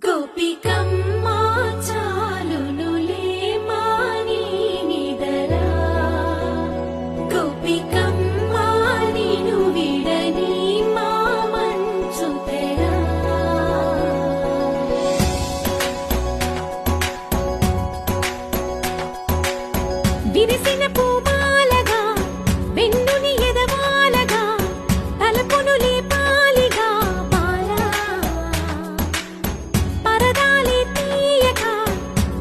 గోపికమ్మ చాలునులే మాని నిదరా గోపికమ్మ నిను విడని మా మంచు తెరా విరిసిన పూమాలగా వెన్నుని ఎదవాలగా తలపును లేపాలిగా బాలా పరదాలే తీయక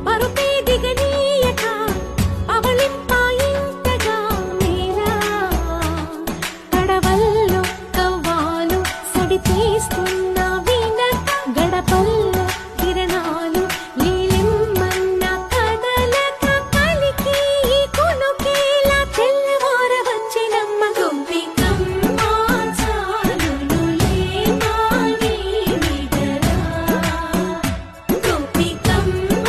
పరుపే దిగనీయక అవలింపాయింతగా మేలా కడవల్లో కవ్వాలు సడి తీస్తున్న వీణత గడపల్లో కిరణాలు లీలిమ్మన్న కదలక కలికి కొనుకేలా తెల్లవార వచ్చినమ్మ గోపికమ్మ చాలునులే మాని నిదరా గోపికమ్మ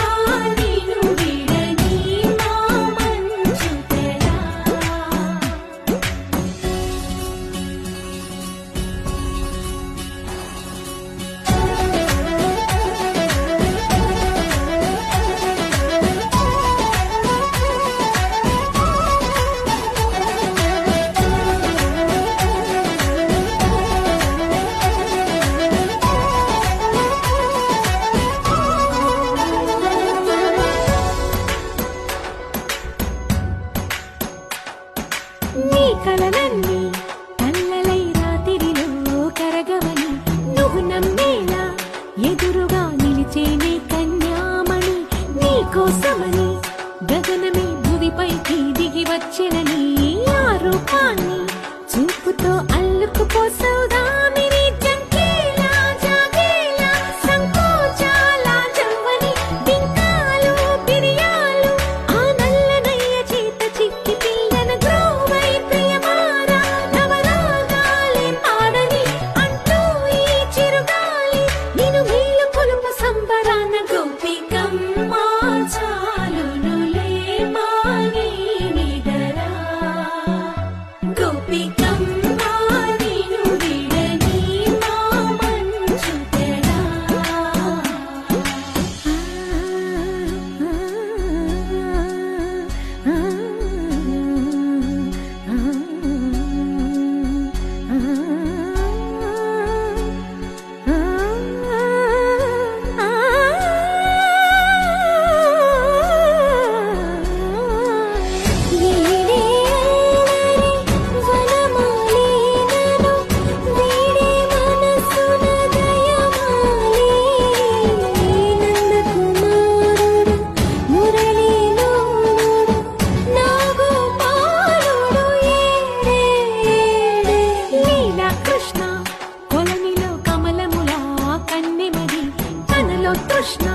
నిను విడని మా మంచు తెరా నీ కలలన్నీ కళ్ళలై రాత్రిలో కరగవని నువ్వు నమ్మేలా ఎదురుగా నిలిచేనే కన్యామణి నీ కోసమని గగనమే భువిపైకి దిగి వచ్చినని ఆ రూపాన్ని చూపుతో అల్లుకుపోసౌదామిని జంకేలా జాగేలా సంకోచాల జవ్వని బింకాలు బిరియాలు ఆ నల్లనయ్య చేత చిక్కి పిల్లన గ్రోవై ప్రియమారా నవరాగాలే పాడని అంటూ ఈ చిరుగాలి నిన్ను మేలు కొలుపు సంబరాన గోపికమ్మ చాలునులే మాని నిదరా గోపికమ్మ నిను విడని మా మంచు తెరా కృష్ణ కొలనిలో కమలములా కన్నెమది తనలో తృష్ణ